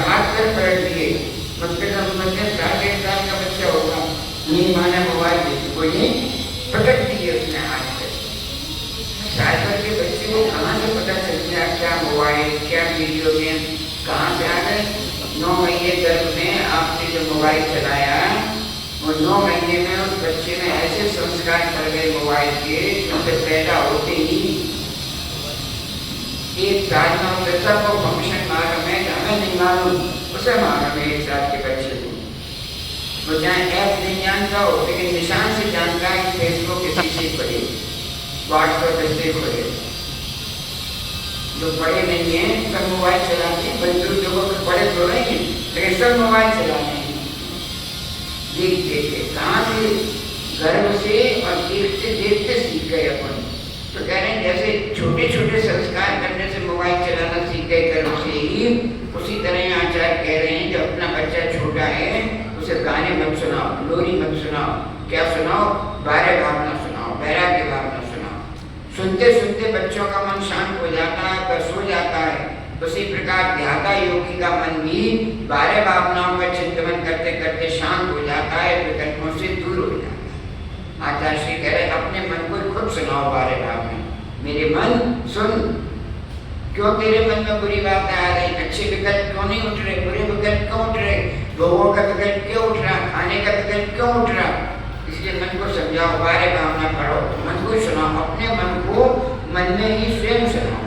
हाथ पर पलट लिए, मुश्किल से 1.5 साल का बच्चा होगा, नहीं माना मोबाइल देखी, वो ये पटक दिए उसने हाथ पे। 4 साल के बच्चे को कहाँ से पता चल गया क्या मोबाइल, क्या वीडियो गेम, कहाँ से आ गए? 9 महीने गर्भ में आपने जो मोबाइल चलाया, और 9 महीने में उस बच्चे में ऐसे संस्कार कर गए मोबाइल के, उनसे पैदा होते ही 1 साल में उसे सब को फंक्शन मालूम है, हमें नहीं मालूम, उसे मालूम है 1 साल के बच्चे को। वो चाहे ऐप नहीं जानता हो, लेकिन निशान से जानता है कि फेसबुक किसी से पढ़े, व्हाट्सएप कैसे पढ़े। जो पढ़े नहीं है सब मोबाइल चलाते हैं, बच्चों लोगों को पढ़े तो नहीं है, लेकिन सब मोबाइल चलाते हैं। देख देखे कहाँ से, गर्भ से और देखते देखते सीख गए अपन। तो कह रहे हैं जैसे छोटे छोटे संस्कार करने से मोबाइल चलाना सीख गए गर्भ से ही, उसी तरह आचार्य कह रहे हैं जब अपना बच्चा छोटा है उसे गाने मत सुनाओ, लोरी मत सुनाओ, क्या सुनाओ? बारे भावना सुनाओ, वैराग्य भावना सुनाओ। सुनते सुनते बच्चों का मन शांत हो जाता है, पर सो जाता है। उसी प्रकार ध्याता योगी का मन भी बारे भावनाओं का चिंतन करते करते शांत हो जाता है, विकल्पों से दूर हो जाता है। आचार्य श्री कह रहे अपने मन को खुद सुनाओ बारे भावना, मेरे मन सुन, क्यों तेरे मन में बुरी बातें आ रही, अच्छे विकल्प क्यों नहीं उठ रहे, बुरे विकल्प क्यों उठ रहे, लोगों का विकल्प क्यों उठ रहा, खाने का विकल्प क्यों उठ रहा? इसलिए मन को समझाओ, बारे भावना पढ़ो, मन को सुनाओ, अपने मन को मन में ही स्वयं सुनाओ।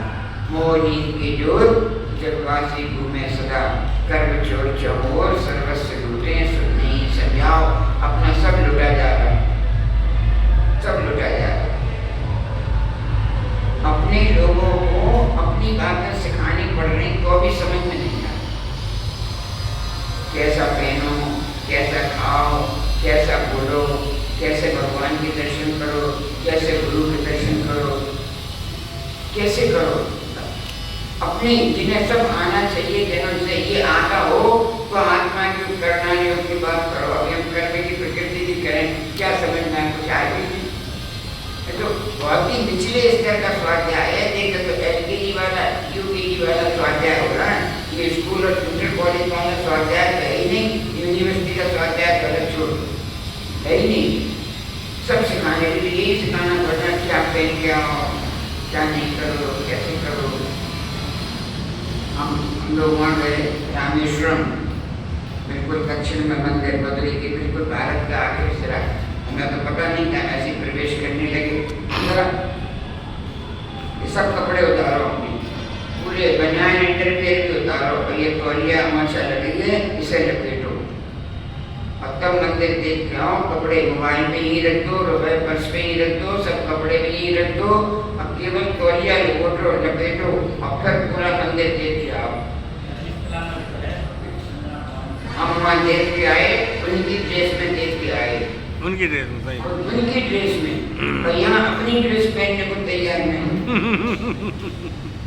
मोह नींद की जोर जगवासी घूमे सदा, कर्म चोर चौर सर्वस्व लूटे, सुन नहीं समझाओ, अपना सब लुटा जा रहा, सब लुटा जा रहा। अपने लोगों को अपनी बातें सिखानी पड़ रही तो भी समझ में नहीं आता। कैसा पहनो, कैसा खाओ, कैसा बोलो, कैसे भगवान के दर्शन करो, कैसे गुरु के दर्शन करो, कैसे करो। अपने जिन्हें सब आना चाहिए, जिन्हें से ये आता हो तो आत्मा की करना योग की बात करो। अभी हम कर्म की प्रकृति की करें, क्या समझना है? कुछ आगे नहीं। तो बहुत ही निचले स्तर का स्वाध्याय है। देखो तो LKG वाला, UKG वाला स्वाध्याय हो रहा है, ये स्कूल और जूनियर कॉलेज वाला स्वाध्याय तो है ही नहीं, यूनिवर्सिटी का स्वाध्याय तो छोड़ है ही नहीं। सब सिखाने के लिए यही सिखाना पड़ता, क्या पहन के आओ, क्या नहीं करो, कैसे करो। हम लोग वहाँ गए रामेश्वरम, बिल्कुल दक्षिण में मंदिर, बद्री के बिल्कुल भारत का आखिरी सिरा। हमें तो पता नहीं था, ऐसे प्रवेश करने लगे, ये सब कपड़े उतारो, अपने पूरे बनियान इंटरवियर भी उतारो, और ये तौलिया हमेशा लगेंगे, इसे लपेटो, और तब मंदिर देख के आओ। कपड़े मोबाइल में ही रख दो, रुपए पर्स पे ही रख दो, सब कपड़े भी ही रख दो, अब केवल तौलिया लपेटो, और फिर पूरा मंदिर देख के आओ। हम वहाँ देख के आए, उनकी ड्रेस में देख के आए, उनकी ड्रेस में, सही उनकी ड्रेस में, और यहाँ अपनी ड्रेस पहनने को तैयार नहीं।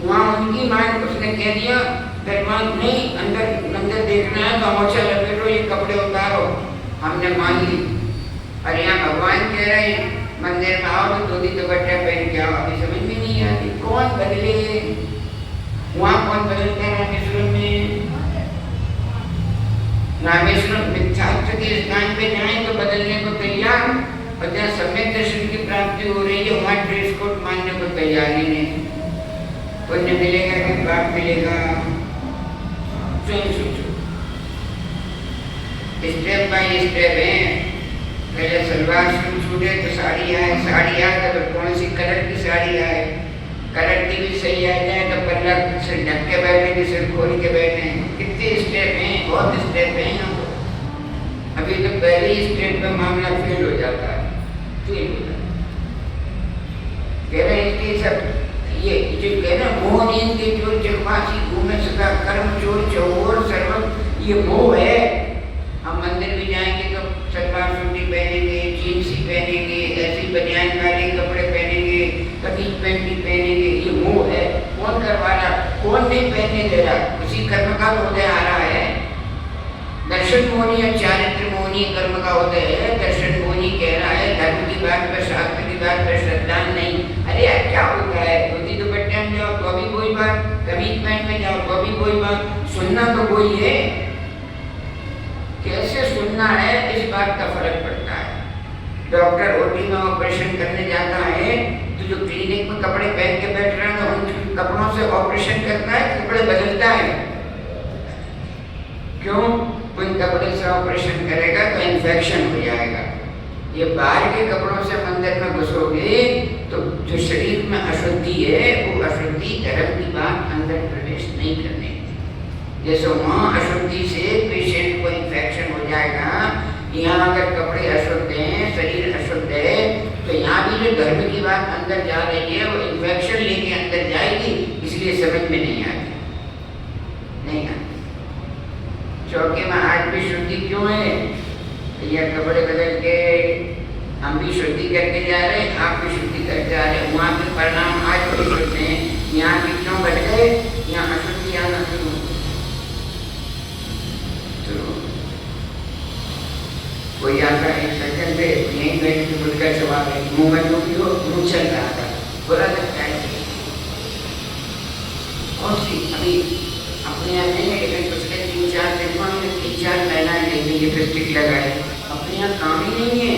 वहाँ उनकी माँ उसने कह दिया दरबार नहीं, अंदर मंदिर देखना है तो अमोचा लपेटो, ये कपड़े उतारो। हमने मान ली। और यहाँ भगवान कह रहे हैं मंदिर में आओ तो धोती दुपट्टा पहन के आओ। अभी समझ में नहीं आती कौन बदले, वहाँ कौन बदलता है? रामेश्वरम में, रामेश्वरम मिथ्यात्व के स्थान पे जाए तो बदलने को तैयार, और जहाँ सम्यक दर्शन की प्राप्ति हो रही है वहाँ ड्रेस कोड मानने को तैयार ही नहीं। पुण्य मिलेगा कि पाप मिलेगा? सोचो। स्टेप बाय स्टेप है। पहले सलवार सूट छूटे तो साड़ी आए, साड़ी आए तो कौन सी कलर की साड़ी आए, कलर की भी सही आ जाए तो पल्ला सिर ढक के बैठे कि सिर खोल के बैठे। कितने स्टेप हैं, बहुत स्टेप हैं यहाँ तो। अभी तो पहले ही स्टेप में मामला फेल हो जाता है, फेल हो जाता है। कह रहे हैं कि सब ये जो कहना मोह नींद के जो जगवासी घूमे सदा, कर्म चोर चौर सर्व, ये मोह है। हम मंदिर भी जाएंगे तो सलवार सूटी पहनेंगे, जीन्स ही पहनेंगे, ऐसी बनियान वाले कपड़े पहनेंगे, कमीज पैंट भी पहनेंगे, ये मोह है। कौन करवा रहा? कौन नहीं पहनने दे रहा? उसी कर्म का उदय आ रहा है। दर्शन मोहनी और चारित्र मोहनी कर्म का उदय है। दर्शन मोहनी कह रहा है धर्म की बात पर, शास्त्र की बात पर श्रद्धा नहीं। अरे यार क्या होता है? धोती दुपट्टे में जाओ तो अभी कोई बात, ट्रीटमेंट में जाओ तो भी कोई बात, सुनना तो कोई है, कैसे सुनना है इस बात का फर्क पड़ता है। डॉक्टर ओटी में ऑपरेशन करने जाता है तो जो क्लिनिक में कपड़े पहन के बैठ रहा है उन कपड़ों से ऑपरेशन करता है, कपड़े बदलता है। क्यों? कोई कपड़े से ऑपरेशन करेगा तो इन्फेक्शन हो जाएगा। ये बाहर के कपड़ों से मंदिर में घुसोगे तो जो शरीर में अशुद्धि है वो अशुद्धि धर्म की बात अंदर प्रवेश नहीं करने। जैसे वहाँ अशुद्धि से पेशेंट को इन्फेक्शन हो जाएगा, यहाँ अगर कपड़े अशुद्ध हैं, शरीर अशुद्ध है, तो यहाँ भी जो धर्म की बात अंदर जा रही है वो इन्फेक्शन लेके अंदर जाएगी, इसलिए समझ में नहीं आती, नहीं आती। चौके में आज भी शुद्धि क्यों है? यह कपड़े बदल के हम भी शुद्धि करके जा रहे हैं, आप भी शुद्धि करके जा रहे हैं, वहाँ के परिणाम आज भी शुद्ध हैं, यहाँ के क्यों बढ़ गए? यहाँ अशुद्धि आना शुरू। कोई आता है 1 सेकंड पे यहीं बैठ के खुद का जवाब है, मुँह में जो भी हो मुँह चल रहा था, बुरा लगता है। और सी अभी अपने यहाँ नहीं है, लेकिन पिछले 3-4 दिन में 3-4 महिलाएं लेंगी लिपस्टिक लगाए, अपने यहाँ काम ही नहीं है।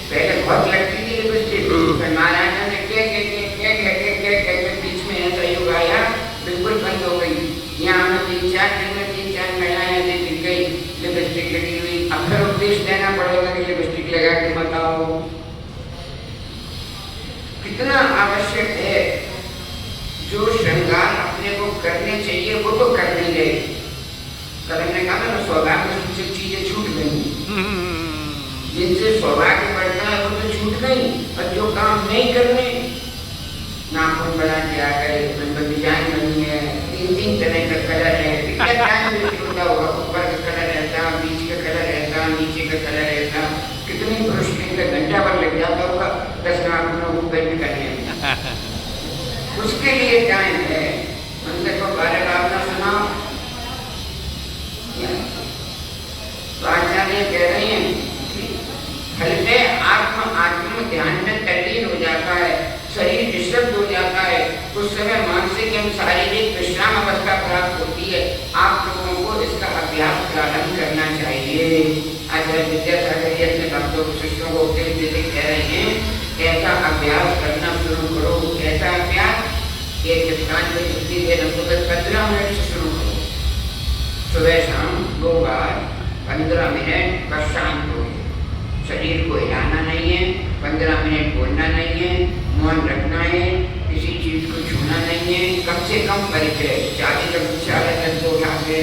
पहले बहुत लगती थी लिपस्टिक, फिर महाराजा ने क्या बीच में ऐसा युग आया, बिल्कुल बंद हो गई। यहाँ हमें 3-4 दिन में 3-4 महिलाएं ऐसे दिख गई लिपस्टिक लगी हुई। अब फिर उपदेश देना पड़ेगा कि लिपस्टिक लगा के बताओ। कितना आवश्यक है, जो श्रृंगार अपने को करने चाहिए वो तो कर नहीं गए। कल हमने कहा ना सौभाग्य सूचक चीजें छूट गई, जिनसे सौभाग्य बढ़ता है वो तो छूट गई। और जो काम नहीं करने, नाखून बना दिया करे, डिजाइन बनी है, 3-3 तरह का कलर है, ऊपर का कलर ऐसा, बीच का कलर ऐसा, नीचे का कलर ऐसा, कितनी ब्रुशली का घंटा भर लग जाता होगा 10 नाखूनों को पेंट करने में। उसके लिए टाइम है। मंदिर को बारे भावना सुनाओ। तो आचार्य कह रहे हैं कि हल्के आत्म ध्यान में तल्लीन हो जाता है, शरीर निःशब्द हो जाता है, उस समय मानसिक एवं शारीरिक विश्राम अवस्था प्राप्त होती है। आप लोगों को इसका अभ्यास प्रारंभ करना चाहिए। आचार्य विद्यासागर जी अपने भक्तों शिष्यों को उपदेश देते कह रहे हैं, ऐसा अभ्यास करना शुरू करो। ऐसा अभ्यास एक गीतांजलि देना, सुबह 15 मिनट से शुरू करो। सुबह शाम 2 बार 15 मिनट बस शांत हो, शरीर को हिलाना नहीं है, 15 मिनट बोलना नहीं है, मौन रखना है, किसी चीज को छूना नहीं है, कम से कम परिचय, चाबी का चार रख दो उठा के,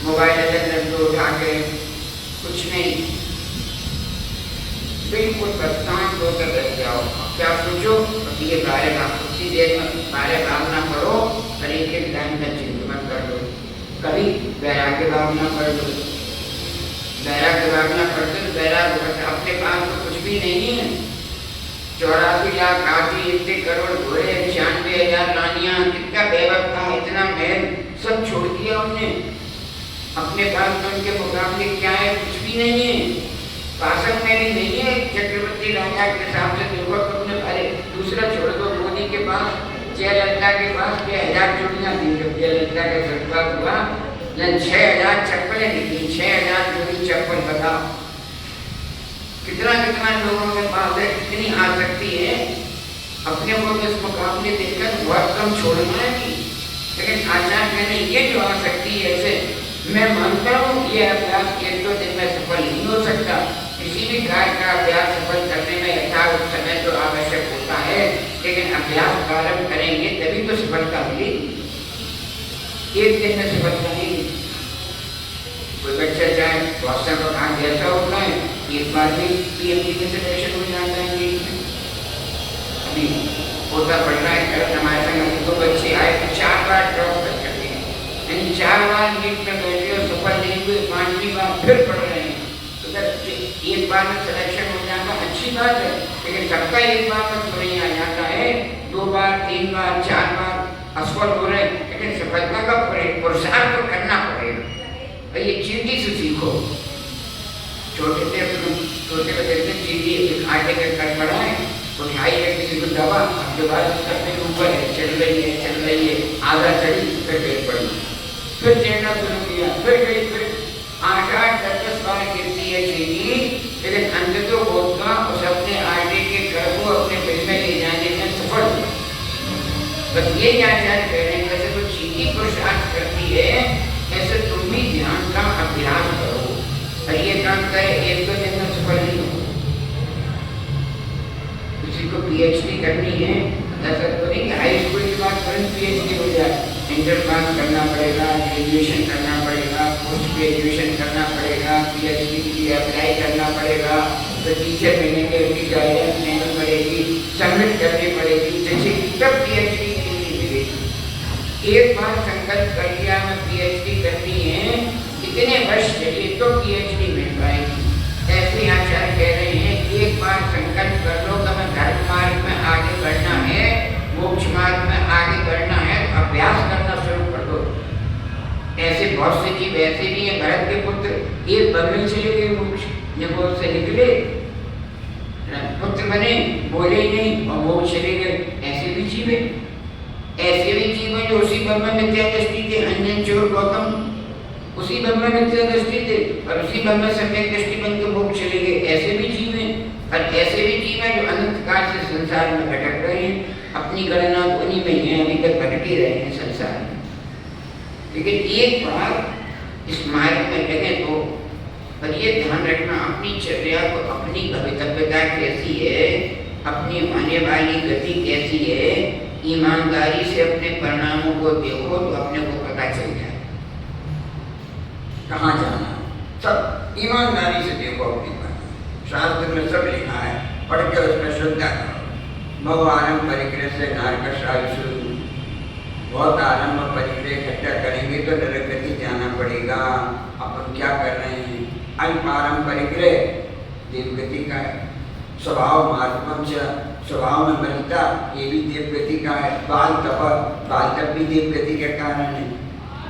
मोबाइल रख दो उठा के, कुछ नहीं, बिल्कुल शांत होकर रह जाओ। क्या सोचो? ये बारे उसी देर में बारे भावना करो, और एक टाइम का चिंतन कर दो। कभी वैराग्य भावना कर दो, वैराग्य भावना करते तो वैराग्य अपने पास तो कुछ भी नहीं है। 84 लाख हाथी, इतने करोड़ घोड़े, 96,000 रानियां, कितना व्यवस्था, इतना महल, सब छोड़ दिया हमने। अपने पास में उनके मुकाबले क्या है? कुछ भी नहीं है। शासन में भी नहीं है। चक्रवर्ती राजा के हिसाब से देखो तुमने, अरे दूसरा छोड़ दो, मोदी के पास, जयललिता के पास 6,000 चूड़ियाँ थी जब जयललिता का स्वर्गवास हुआ, 6,000 चप्पलें निकली, 6,000 जोड़ी चप्पल। बताओ कितना कितना लोगों के पास है, कितनी आसक्ति है। अपने को तो इस मुकाबले देखकर बहुत कम छोड़ना है कि, लेकिन आचार्य कहने ये जो आसक्ति है, ऐसे मैं मानता हूँ ये अभ्यास 1-2 दिन में सफल नहीं हो सकता। किसी भी कार्य का अभ्यास सफल करने में यथावत समय तो आवश्यक होता है, लेकिन अभ्यास प्रारंभ करेंगे तभी तो सफलता मिलेगी। एक दिन में सफलता नहीं। कोई बच्चा चाहे बॉस्टन का काम जैसा होता है, एक बार भी PhD में सिलेक्शन हो जाता है। अभी होता पड़ रहा है, कल हमारे संग 2 बच्चे आए, 4 बार ड्रॉप कर करते हैं, यानी 4 बार नीट में बैठे और सफल नहीं हुए, 5वीं बार फिर पढ़ रहे हैं। तो अगर एक बार में सिलेक्शन हो जाता अच्छी बात है, लेकिन सबका एक बार में तो नहीं आ जाता है। 2 बार 3 बार 4 बार असफल हो रहे, लेकिन सफलता का पुरुषार्थ तो करना पड़ेगा। ये चींटी से सीखो। छोटे बच्चे से चींटी आटे के कर पड़ाए, उठाई है किसी को दवा, अब दोबारा करने के ऊपर है, चल रही है, आधा चढ़ी, फिर फिर चढ़ना शुरू किया, फिर गई, फिर 8-8, 10-10 बार गिरती है सीढ़ी, लेकिन अंततः गोपिका उस अपने आगे के घर को अपने पेट में ले जाने में सफल हुई। बस ये आचार्य कह रहे हैं, जैसे तो सीधी पुरुषार्थ करती है, ऐसे तुम भी ध्यान का अभ्यास करो। और ये काम करे 1-2 दिन में सफल नहीं हो। किसी को पीएचडी करनी है, ऐसा तो नहीं कि हाई स्कूल के बाद तुरंत पीएचडी हो जाए। इंटर पास करना पड़ेगा, ग्रेजुएशन करना पड़ेगा, पोस्ट ग्रेजुएशन करना पड़ेगा, पीएचडी के लिए अप्लाई करना पड़ेगा, तो टीचर मिलेंगे, उसकी गाइडेंस लेनी पड़ेगी, सबमिट करनी पड़ेगी, जैसे तब पीएचडी एक बार संकल्प कर लिया मैं पीएचडी करनी है, इतने वर्ष चलिए तो पीएचडी मिल पाएगी। ऐसे आचार्य कह रहे हैं, एक बार संकल्प कर लो कि मैं धर्म मार्ग में आगे बढ़ना है, मोक्ष मार्ग में आगे बढ़ना है, अभ्यास करना शुरू कर दो। ऐसे बहुत से जीव ऐसे भी हैं, भरत के पुत्र एक वन में चले गए मोक्ष, जब वो उससे निकले पुत्र बने, बोले ही नहीं और मोक्ष चले गए। ऐसे भी जीव है, ऐसे भी जीव हैं जो उसी ब्रह्म में मिथ्या दृष्टि थे, अंजन चोर गौतम उसी ब्रह्म में मिथ्या दृष्टि थे और उसी ब्रह्म में सम्यक दृष्टि बन के मोक्ष चले गए। ऐसे भी जीव हैं, और ऐसे भी जीव हैं जो अनंत काल से संसार में भटक रहे हैं, अपनी गणना उन्हीं में ही है, अभी तक भटके रहे हैं संसार में। लेकिन एक बार इस मार्ग में लगे तो, पर ये ध्यान रखना अपनी चर्या को, अपनी भवितव्यता कैसी है, अपनी आने वाली गति कैसी है, ईमानदारी से अपने परिणामों को देखो तो अपने को पता चल जाए कहाँ जाना। सब ईमानदारी से देखो अपनी बात। शास्त्र में सब लिखा है, पढ़ के उसमें श्रद्धा करो। बहु आरंभ परिग्रह से नारकश आयुषु, बहुत आरंभ परिग्रह इकट्ठा करेंगे तो नरगति जाना पड़ेगा। अपन क्या कर रहे हैं? अल्पारंभ परिग्रह देवगति का है, स्वभाव महात्म स्वभाव में बलता, ये भी देवगति का है। बाल तप भी देवगति के कारण है।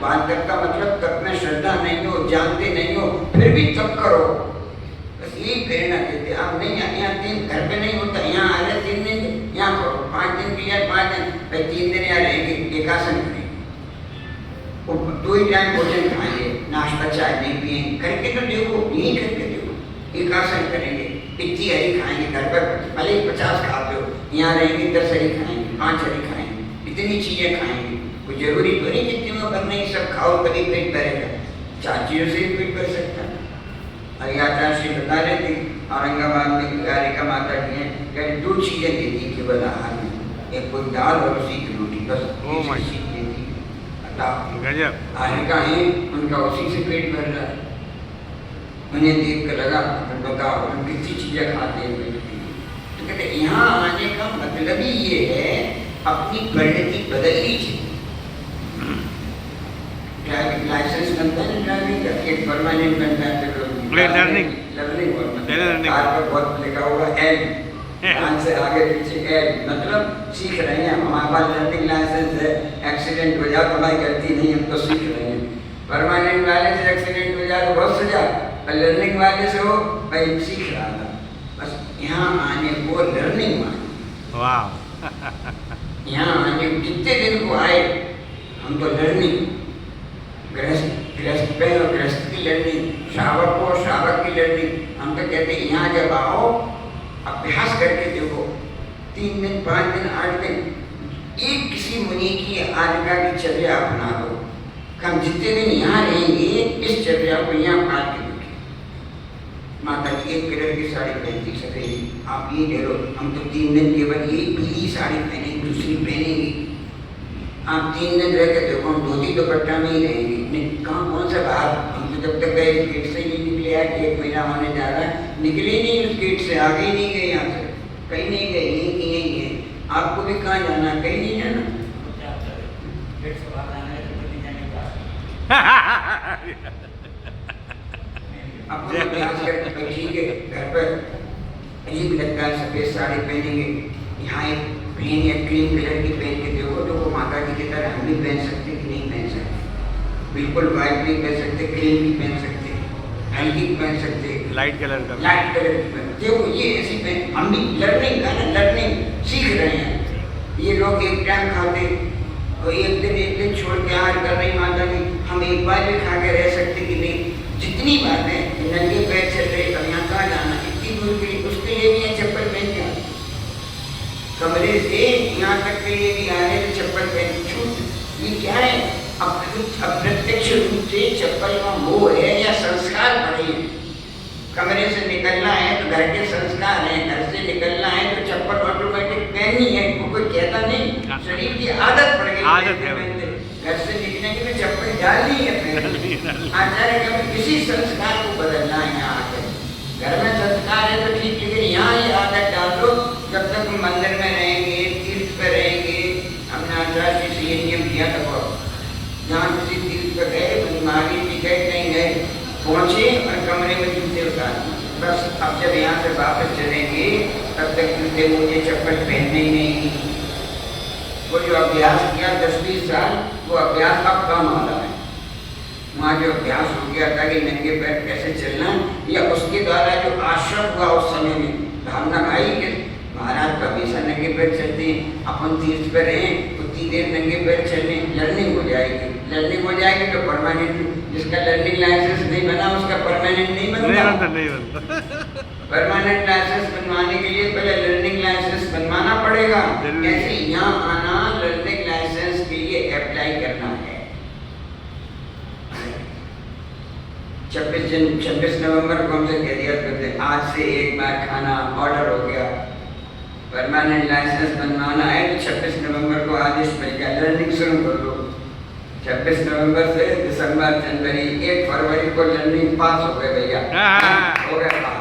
बाल तप का मतलब तप में श्रद्धा नहीं हो, जानते नहीं हो, फिर भी तप करो, बस यही प्रेरणा देते। आप नहीं यहाँ 3 घर पे नहीं होता, यहाँ आ रहे 3 दिन यहाँ करो, 5 दिन की 5 दिन, भाई 3 दिन यहाँ रहेंगे, एकासन करेंगे, 2 ही टाइम भोजन खाएंगे, नाश्ता चाय नहीं पिएंगे, करके तो देखो, यही करके देखो, एकासन करेंगे, इतनी हरी खाएंगे। घर पर भले 50 खाते हो, यहाँ रहेंगे 10 हरी खाएंगे, 5 हरी खाएंगे, इतनी चीजें खाएंगे। कोई जरूरी तो नहीं जितनी में करना ही सब खाओ तभी पेट भरेगा, 4 चीजों से ही पेट भर सकता है। हरियाचार्य श्री बता रहे थे, औरंगाबाद में कारिका माता की है, 2 चीजें देती केवल आहार में, एक कोई दाल और उसी की रोटी, बस चीज देती। कारिका है उनका उसी से पेट भर रहा है। उन्हें देख कर लगा, बताओ हम कितनी चीजें खाते हैं। तो कहते यहाँ आने का मतलब ही ये है, अपनी परिणति बदल लीजिए। ड्राइविंग लाइसेंस बनता है, ड्राइविंग का एक परमानेंट बनता है, लर्निंग कार पर बहुत लिखा होगा एल, से आगे पीछे एल, मतलब सीख रहे हैं। हमारे पास लर्निंग लाइसेंस है, एक्सीडेंट हो जाए तो हमारी गलती नहीं, हम तो सीख रहे हैं। परमानेंट वाले से एक्सीडेंट हो जाए तो बहुत सजा, लर्निंग वाले से हो भाई सीख रहा था। बस यहाँ आने को लर्निंग माने। वाह यहाँ आने जितने दिन को आए हम तो लर्निंग, गृहस्थ पे और गृहस्थ की लर्निंग, श्रावक को श्रावक की लर्निंग। हम तो कहते हैं यहाँ जब आओ अभ्यास करके देखो, 3 दिन 5 दिन 8 दिन, एक किसी मुनि की आज्ञा की चर्या अपना दो। हम जितने दिन यहाँ रहेंगे इस चर्या को यहाँ पाठ के देखिए। माता जी 1 कलर की साड़ी पहनती सफेद, आप ये ले लो, हम तो 3 दिन केवल ये पीली साड़ी पहनेंगे, दूसरी पहनेंगे। आप 3 दिन रह के देखो, हम धोती दुपट्टा में ही रहेंगे। कहाँ कौन सा बाहर, हम तो जब तक गए गेट से ही निकले हैं, 1 महीना होने जा रहा है, निकले नहीं उस गेट से, आगे ही नहीं गए, यहाँ से कहीं नहीं गए, यहीं की यहीं है। आपको भी कहाँ जाना, कहीं नहीं जाना। ठीक है, घर पर अजीब लगता है, सफेद साड़ी पहनेंगे, यहाँ एक प्लेन या क्रीम कलर की पहन के देखो तो वो माता जी की तरह हम भी पहन सकते कि नहीं पहन सकते। बिल्कुल वाइट नहीं पहन सकते, क्रीम भी पहन सकते, हल्की पहन सकते, लाइट कलर की देखो, ये ऐसी पहन। हम भी लर्निंग का ना, लर्निंग सीख रहे हैं। ये लोग एक टाइम खाते और एक दिन छोड़ के आहार कर रही माता जी, हम एक अप्रत्यक्ष रूप से चप्पल का मोह है या संस्कार पड़े हैं। कमरे से निकलना है तो घर के संस्कार हैं, घर से निकलना है तो चप्पल ऑटोमेटिक पहननी है, कोई कहता नहीं, शरीर की आदत पड़ गई, आदत है। घर से निकलने के लिए चप्पल डालनी है पहननी। आचार्य कभी किसी संस्कार को बदलना है यहाँ आकर। घर में संस्कार है तो ठीक, लेकिन यहाँ ये आदत डाल दो, जब तक मंदिर में रहेंगे, तीर्थ पर रहेंगे। हमने आचार्य से ये नियम दिया था, जहाँ किसी तीर्थ पर गए, महावीर जी गए, कहीं गए, पहुंचे और कमरे में जूते उतार, बस अब जब यहाँ से वापस चलेंगे तब तक जूते मोजे चप्पल पहनने ही नहीं। वो जो अभ्यास किया 10-20 साल, वो अभ्यास अब कम आ रहा है। वहाँ जो अभ्यास हो गया था कि नंगे पैर कैसे चलना, या उसके द्वारा जो आश्रम हुआ उस समय में भावना आई कि महाराज तो हमेशा नंगे पैर चलते हैं, अपन तीर्थ पर रहें तो तीरे नंगे पैर चलने, लर्निंग हो जाएगी। लर्निंग हो जाएगी तो परमानेंट, जिसका लर्निंग लाइसेंस नहीं बना उसका परमानेंट नहीं बनता। परमानेंट लाइसेंस बनवाने के लिए पहले लर्निंग लाइसेंस बनवाना पड़ेगा। ऐसे यहाँ आना, लर्निंग लाइसेंस के लिए अप्लाई करना है। 26 नवंबर को हमसे कह दिया करते, आज से एक बार खाना ऑर्डर हो गया। परमानेंट लाइसेंस बनवाना है तो 26 नवंबर को आदेश मिल गया, लर्निंग शुरू कर दो। 26 नवंबर से दिसंबर, जनवरी, 1 फरवरी को लर्निंग पास हो गए भैया, हो गया पास।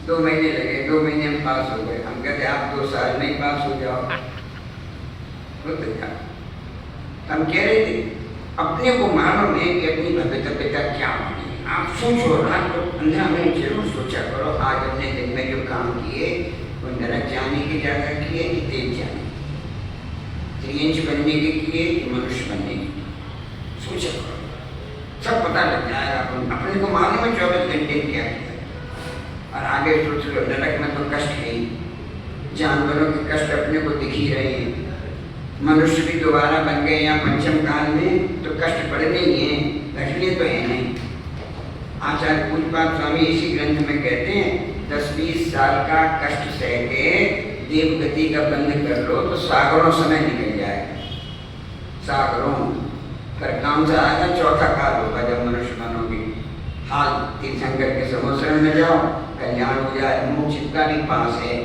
2 महीने लगे, 2 महीने में पास हो गए। हम कहते आप 2 साल में पास हो जाओ। हम कह रहे थे अपने को मालूम है कि अपनी भविष्यता क्या होनी। आप सोचो, रात को 15 मिनट जरूर सोचा करो, आज अपने दिन में जो काम किए वो नरक जाने के ज्यादा किए कि तेज जाने, त्रियंश बनने के किए कि मनुष्य बनने के, सोचा करो, सब पता लग जाएगा। अपने को मालूम है 24 घंटे क्या किया। और आगे सोच लो, नरक में तो कष्ट है ही, जानवरों के कष्ट अपने को दिख ही रहे हैं। मनुष्य भी दोबारा बन गए यहाँ पंचम काल में, तो कष्ट बढ़ने ही है, घटने तो है नहीं। आचार्य पूज्यपाद स्वामी इसी ग्रंथ में कहते हैं 10-20 साल का कष्ट सह के देवगति का बंद कर लो तो सागरों समय निकल जाएगा। सागरों पर काम से आएगा, चौथा काल होगा जब मनुष्य बनोगे। हाल तीर्थंकर के समुद्र में जाओ, कल्याण हो जाए, मोक्ष का भी पास है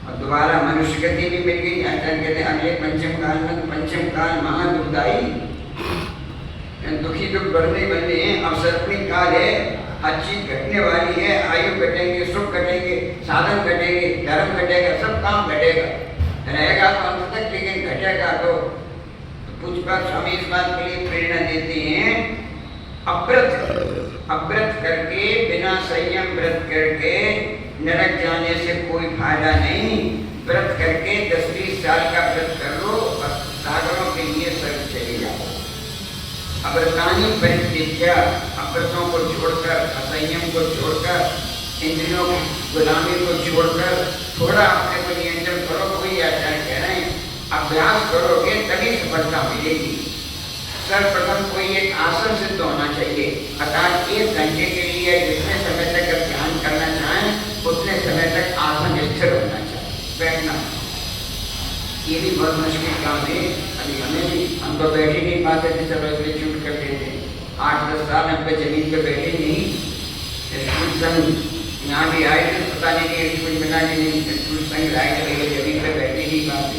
और दोबारा मनुष्य गति भी मिल गई। आचार्य कहते हैं अगले पंचम काल में, पंचम काल महादुखदायी, दुखी दुख बढ़ने बने हैं। अब सर्पणी काल है, हर चीज घटने वाली है, आयु घटेंगे, सुख घटेंगे, साधन घटेंगे, धर्म घटेगा, सब काम घटेगा, रहेगा तो अंत तक, लेकिन घटेगा तो पूज्यपाद स्वामी इस बात के लिए प्रेरणा देते हैं, अव्रत करके, बिना संयम व्रत करके नरक जाने से कोई फायदा नहीं। व्रत करके 10-20 साल का व्रत कर लो और सागरों के लिए सर्व चले जाओ। अव्रतानि परित्यज्य, अव्रतों को छोड़कर, असंयम को छोड़कर, इंद्रियों की गुलामी को छोड़कर थोड़ा अपने को नियंत्रण करो। कोई आचार्य कह रहे हैं अभ्यास करोगे तभी सफलता मिलेगी। सर्वप्रथम कोई एक आसन सिद्ध होना चाहिए, अर्थात 1 घंटे के लिए जितने समय तक आप ध्यान करना चाहें उतने समय तक आसन स्थिर होना चाहिए, बैठना। ये भी बहुत मुश्किल काम है, अभी हमें भी, हम तो बैठ ही नहीं पाते थे, चलो इसलिए छूट कर देते। 8-10 साल हम पे जमीन पे बैठे नहीं। स्कूल संघ यहाँ भी आए थे, पता नहीं कि स्कूल मिला कि नहीं, स्कूल संघ लाए थे, जमीन पे बैठे नहीं पाते।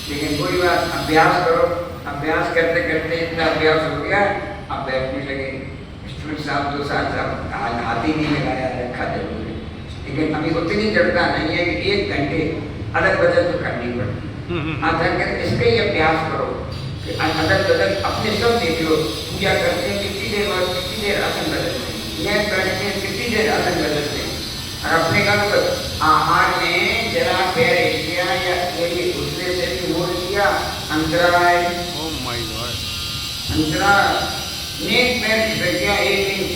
लेकिन कोई बात, अभ्यास करो, अभ्यास करते करते इतना अभ्यास हो गया, अब बैठने लगे। स्टूडेंट साहब 2 साल साहब हाथ ही नहीं लगाया, रखा जरूर है, लेकिन अभी उतनी जरूरत नहीं है कि 1 घंटे अदल बदल तो करनी पड़ती। इसका ही अभ्यास करो कि अदल बदल अपने सब देख लो। पूजा करते हैं कितनी देर आसन बदलते हैं, नेक बैठते हैं कितनी देर आसन बदलते हैं, और अपने का आहार में जरा पैर एशिया या घुसने से भी मोड़ दिया, अंतराय, अंतरा नेक पैर खिसक गया 1 इंच,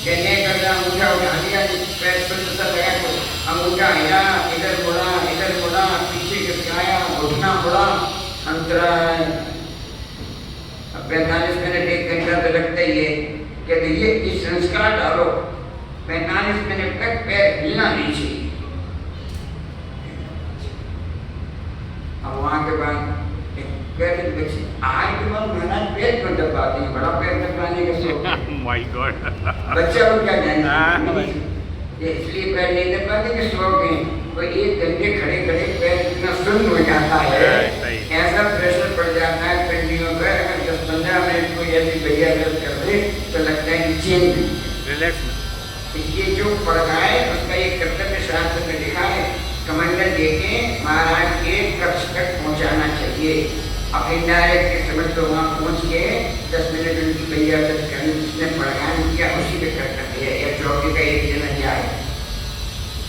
कहने करना अंगूठा उठा लिया, पैर शुद्ध सा गया तो अंगूठा हिला, इधर मुड़ा, पीछे खिसकाया, घुटना मुड़ा, अंतराय। अब 45 मिनट 1 घंटा तो लगता ही है। कहते ये इस संस्कार डालो, 45 मिनट तक पैर हिलना नहीं चाहिए। अब वहाँ के बाद कह रही बच्ची आज के बाद मैंने पेट को दबाती है, बड़ा पेट दबाने का शौक। My God. बच्चा को क्या जाने, ये इसलिए पैर नहीं दबाते कि शौक है। तो एक घंटे खड़े खड़े पैर इतना सुन्न हो जाता है, ऐसा प्रेशर पड़ जाता है पिंडियों पर। अगर 10-15 मिनट कोई ऐसी बढ़िया दर्द कर दे तो लगता है कि चेंज रिलैक्स। ये जो पढ़ रहा है उसका एक कर्तव्य शास्त्र में लिखा है, कमंडल देके महाराज के कक्ष तक पहुंचाना चाहिए। अब इनडायरेक्ट के समझ तो वहाँ पहुँच के 10 मिनट उनकी भैया दर्द करने जिसने पढ़ाया किया उसी के कर्तव्य है। या चौकी का एक जना जाए,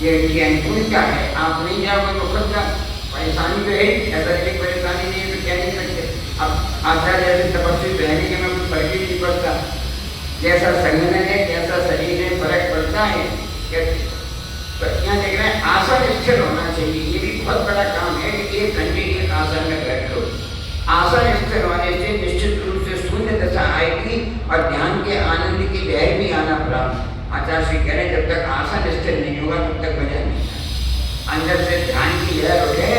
ये इनकी अनुकूलता है। आप नहीं जाओगे तो खुद का परेशानी तो है, ऐसा कोई परेशानी नहीं है तो क्या नहीं सकते। अब आचार्य जैसे तपस्वी रहने के में कुछ फर्क ही नहीं पड़ता, जैसा संगठन है जैसा शरीर है फर्क पड़ता है। तो यहाँ देख रहे हैं आसन स्थिर होना चाहिए, ये भी बहुत बड़ा काम है कि 1 घंटे एक आसन में बैठ लो। आसन स्थिर होने से निश्चित रूप से शून्य दशा आएगी और ध्यान के आनंद की लहर भी आना प्रारंभ। आचार्य श्री कह रहे हैं जब तक आसन स्थिर नहीं होगा तब तक मजा नहीं आएगा। अंदर से ध्यान की लहर उठे,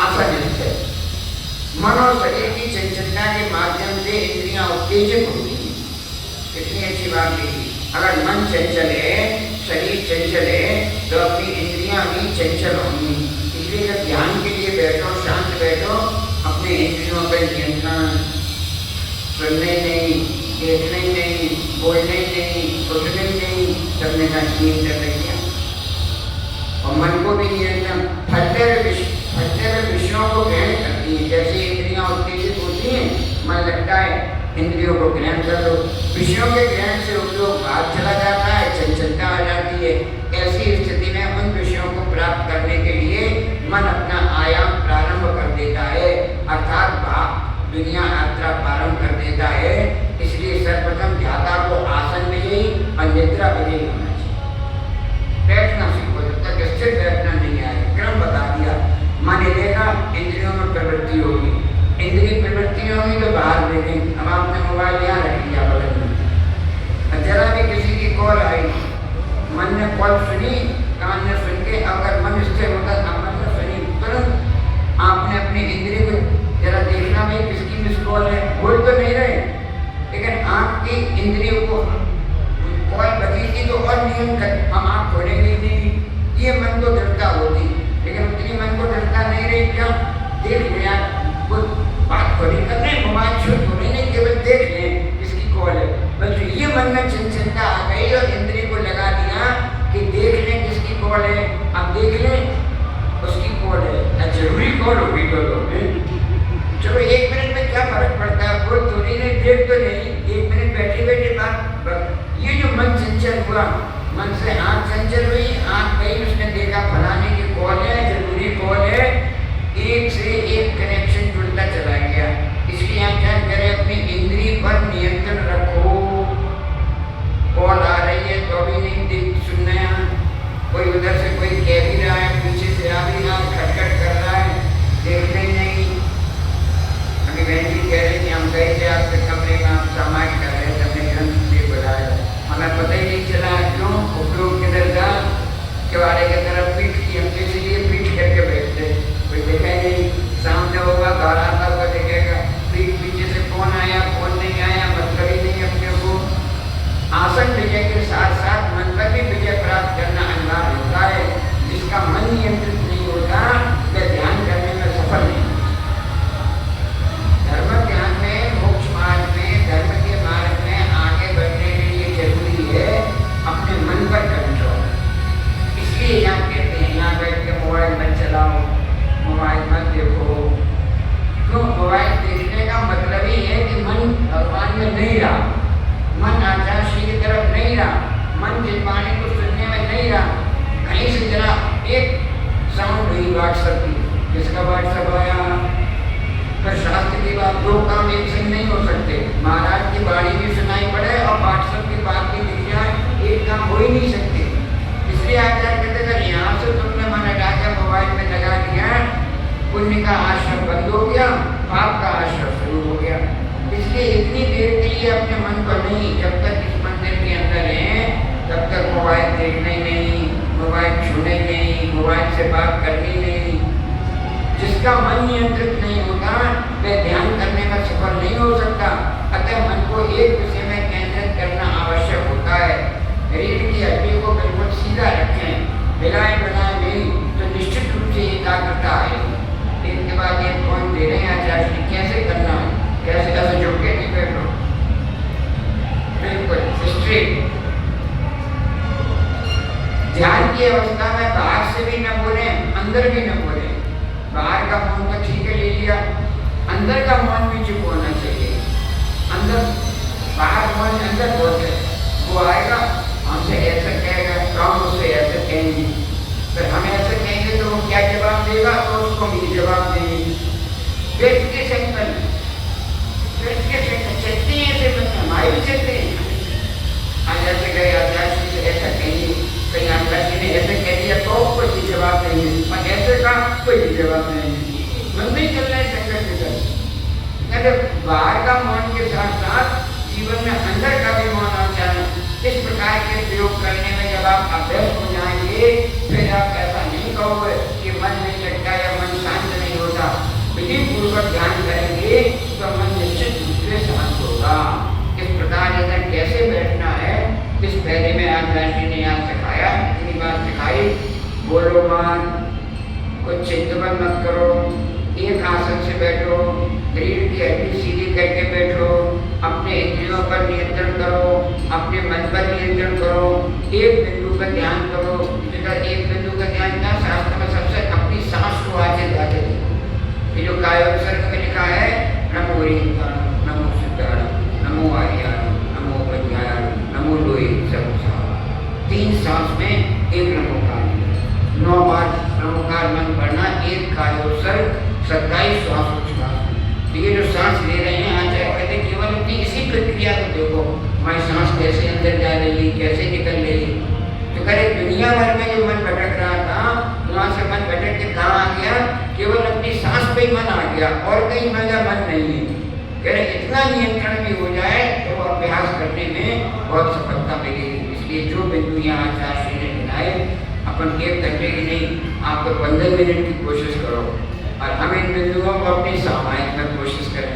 आसन स्थिर। मन और शरीर की चंचलता के माध्यम से इंद्रियां उत्तेजित होती हैं। कितनी अच्छी बात लिखी। अगर मन चंचल है, शरीर चंचल है तो अपनी इंद्रियां भी चंचल होंगी। इसलिए जब ध्यान के लिए बैठो, शांत बैठो, अपने इंद्रियों पर नियंत्रण, सुनने नहीं, देखने नहीं, बोलने नहीं, उठने नहीं, करने का नियंत्रण किया। और मन को भी नियंत्रण, फलते हुए विषयों को ग्रहण करती है। जैसे इंद्रियां उत्तेजित होती हैं, मन लगता है इंद्रियों को ग्रहण कर लो, विषयों के ग्रहण से उपयोग बाहर चला जाता है, चंचलता आ जाती है। ऐसी स्थिति में उन विषयों को प्राप्त करने के लिए मन अपना आयाम प्रारंभ कर देता है, अर्थात दुनिया यात्रा प्रारंभ कर देता है। इसलिए सर्वप्रथम ध्याता को आसन विजयी और निद्रा विजयी होना चाहिए। बैठना सीखो, जब तक स्थिर बैठना नहीं आए, क्रम बता दिया। मन लेगा, इंद्रियों में प्रवृत्ति होगी, इंद्रिय प्रवृत्ति होगी तो बाहर देखेंगे। अब आपने मोबाइल यहाँ रख लिया बगल में, जरा भी किसी की कॉल आई, मन ने कॉल सुनी, कान ने सुन के, अगर मन स्थिर होता था, मन ने सुनी, तुरंत आपने अपने इंद्रिय को जरा देखना भाई किसकी मिस कॉल है। बोल तो नहीं रहे, लेकिन आपकी इंद्रियों को कॉल बजी थी तो और नियम कर, हम आँख खोलेंगे नहीं, ये मन को दृढ़ता होती। लेकिन उतनी मन को दृढ़ता नहीं रही, क्या देख लिया, कुछ बात खोली करने, मोबाइल छूट होने नहीं, केवल देख लें किसकी कॉल है। बस ये मन में चंचलता आ गई और इंद्रिय को लगा दिया कि देख लें किसकी कॉल है। अब देख लें उसकी कॉल है, जरूरी कॉल होगी तो चलो 1 मिनट में क्या फर्क पड़ता है, बोल तो नहीं, देख तो नहीं, 1 मिनट बैठे बैठे बात। ये जो मन चंचल हुआ, मन से आँख चंचल हुई, आँख गई, उसने देखा फलाने की कॉल है, जरूरी कॉल है, एक से एक कनेक्शन जुड़ता चला गया। इसलिए हम क्या करें, अपनी इंद्रिय पर नियंत्रण रखो। कॉल आ रही है तो भी नहीं देख सुनना, कोई उधर से कोई कह भी रहा है, पीछे से आ भी रहा है, खटखट कर रहा है, देखना ही नहीं। अभी बहन जी कह रही थी हम गए थे आपके कमरे में, आप सामाजिक कर रहे थे, हमने ग्रंथ से बुलाया, हमें पता ही नहीं चला क्यों उपयोग किधर था, किवाड़े की तरफ पीठ की, हम इसलिए पीठ करके बैठते, कोई देखा ही नहीं। सामने होगा घर आता हुआ देखेगा, पीछे से कौन आया कौन नहीं आया, मतलब ही नहीं अपने को। आसन विजय के साथ साथ मन पर भी विजय प्राप्त करना अनिवार्य होता है। जिसका मन नियंत्रित नहीं होता वह ध्यान करने में सफल नहीं। धर्म ध्यान में, मोक्ष मार्ग में, धर्म के मार्ग में आगे बढ़ने के लिए जरूरी है अपने मन पर कंट्रोल। इसलिए यहाँ कहते हैं यहाँ बैठ के मोबाइल मत चलाओ, मोबाइल मत देखो। क्यों? मोबाइल देखने का मतलब ही है कि मन भगवान में नहीं रहा, मन आचार्य श्री की तरफ नहीं रहा, मन जिनवाणी को सुनने में नहीं रहा। कहीं से जरा एक साउंड हुई व्हाट्सएप की, किसका व्हाट्सएप आया, पर शास्त्र की बात, 2 काम एक संग नहीं हो सकते। महाराज की वाणी भी सुनाई पड़े और व्हाट्सएप की बात भी दिख जाए, एक काम हो ही नहीं सकते। इसलिए आचार्य कहते अगर यहाँ से तुमने मन हटा के मोबाइल में लगा दिया, पुण्य का आश्रम बंद हो गया, पाप का आश्रम शुरू हो गया। इसलिए इतनी देर के लिए अपने मन को नहीं, जब तक इस मंदिर के अंदर है तब तक मोबाइल देखना ही नहीं, मोबाइल छूने नहीं, मोबाइल से बात करनी नहीं। जिसका मन नियंत्रित नहीं होता वह ध्यान करने में सफल नहीं हो सकता। अतः मन को एक विषय में केंद्रित करना आवश्यक होता है। रीढ़ की हड्डी को बिल्कुल सीधा रखें, हिलाए बनाए नहीं तो निश्चित रूप से एकाग्रता आएगी। इसके बाद एक पॉइंट दे रहे हैं आचार्य जी, कैसे करना है, कैसे ऐसे झुक के नहीं बैठो, बिल्कुल स्ट्रेट। ध्यान की अवस्था में बाहर से भी न बोले, अंदर भी न बोले। बाहर का मौन तो ठीक है ले लिया, अंदर का मौन भी चुप होना चाहिए। अंदर बाहर मौन अंदर बोलते, वो आएगा हमसे ऐसा कहेगा तो हम उससे ऐसे कहेंगे, फिर हम ऐसे कहेंगे तो वो क्या जवाब देगा तो उसको भी जवाब देंगे। व्यक्ति के संकल्प चलते हैं, ऐसे बच्चे हमारे भी चलते हैं। आज ऐसे गए आचार्य से ऐसा कहेंगे, कहीं आचार्य ने ऐसे कह दिया तो कोई जवाब देंगे, और ऐसे का कोई जवाब नहीं। मन नहीं चल रहा है संकट के साथ। बाहर का मौन के साथ साथ जीवन में अंदर का भी मौन आ जाना। इस प्रकार के प्रयोग करने में जब आप अभ्यस्त हो जाएंगे, फिर आप ऐसा नहीं कहोगे कि मन नहीं लगता या मन शांत नहीं होता। विधि पूर्वक ध्यान करेंगे तो मन निश्चित रूप से शांत होगा। इस प्रकार इधर कैसे बैठना है, इस पहले में आचार्य ने यहाँ सिखाया, इतनी बात सिखाई। बोलो मान, कुछ चिंतन मत करो, एक आसन से बैठो, रीढ़ की हड्डी सीधी करके बैठो, अपने इंद्रियों पर नियंत्रण करो, अपने मन पर नियंत्रण करो, एक बिंदु का ध्यान करो। एक बिंदु का ध्यान का शास्त्र में सबसे अपनी सांस को आगे लाते ये जो कायोपसर्ग में लिखा है, नमो रीताणु, नमो सिद्धाणु, नमो आर्याणु, नमो प्रज्ञाणु, नमो लोहे सर्वसार। 3 सांस में एक नमोकार, 9 बार नमोकार मन पढ़ना, एक कायोपसर्ग, 27 श्वासोच्छ्वास। ये जो सांस ले रहे हैं आचार्य कहते केवल अपनी इसी प्रक्रिया को देखो, हमारी सांस कैसे अंदर जा रही, कैसे निकल रही। तो करे दुनिया भर में जो मन भटक रहा था, वहां से मन भटक के कहाँ आ गया, केवल अपनी सांस पे ही मन आ गया, और कहीं मेरा मन नहीं है। कह रहे इतना नियंत्रण भी हो जाए तो अभ्यास करने में बहुत सफलता मिलेगी। इसलिए जो बिंदु यहाँ आचार्य ने बनाए, अपन 1 घंटे की नहीं, आप 15 मिनट की कोशिश करो, और हम इन बिंदुओं को अपनी सामायिक में कोशिश करें।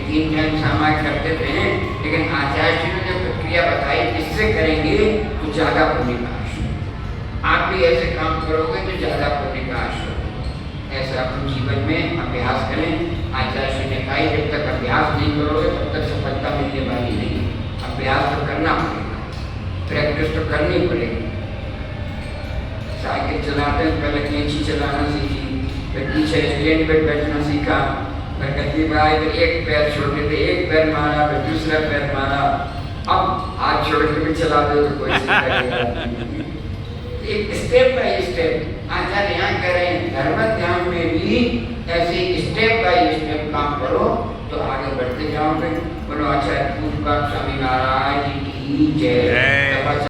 3 टाइम सामायिक करते रहे, लेकिन आचार्य जी ने जो प्रक्रिया बताई, इससे करेंगे तो ज़्यादा पुण्य का आशय। आप भी ऐसे काम करोगे तो ज़्यादा पुण्य का आशय। ऐसा अपने जीवन में अभ्यास करें। आचार्य जी ने कहा जब तक अभ्यास नहीं करोगे तब तक सफलता मिलने वाली नहीं। अभ्यास तो करना पड़ेगा, प्रैक्टिस तो करनी पड़ेगी। साइकिल चलाते हैं पहले कैंची चलाना सीखी, फिर पीछे स्टैंड पे बैठना सीखा, फिर गद्दी पे आए तो एक पैर छोड़ते थे, एक पैर मारा, फिर दूसरा पैर मारा, अब हाथ छोड़ के भी चला दो तो कोई एक स्टेप बाय स्टेप आचार्य यहाँ कह रहे हैं। धर्म ध्यान में भी ऐसे स्टेप बाय स्टेप काम करो तो आगे बढ़ते जाओगे। बोलो आचार्य पूज्य स्वामी महाराज की जय।